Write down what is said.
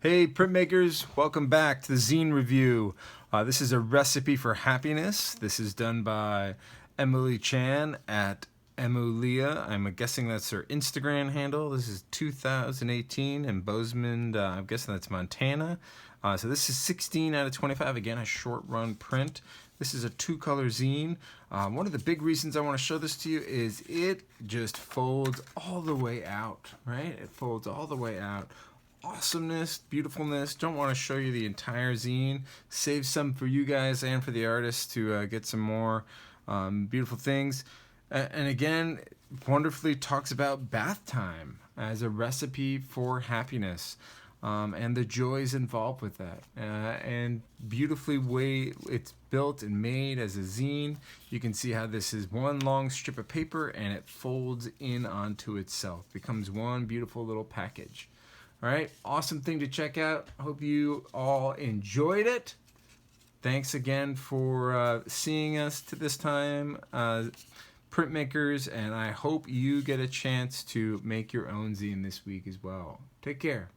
Hey printmakers, welcome back to the zine review. This is a recipe for happiness. This is done by Emily Chan at Emulia. I'm guessing that's her Instagram handle. This is 2018 in Bozeman, I'm guessing that's Montana. So this is 16 out of 25, again a short run print. This is a 2-color zine. One of the big reasons I want to show this to you is it just folds all the way out, right? It folds all the way out. Awesomeness, beautifulness. Don't want to show you the entire zine. Save some for you guys and for the artists to get some more beautiful things. And again, wonderfully talks about bath time as a recipe for happiness and the joys involved with that. And beautifully way it's built and made as a zine. You can see how this is one long strip of paper and it folds in onto itself. Becomes one beautiful little package. All right, awesome thing to check out. Hope you all enjoyed it. Thanks again for seeing us to this time, printmakers, and I hope you get a chance to make your own zine this week as well. Take care.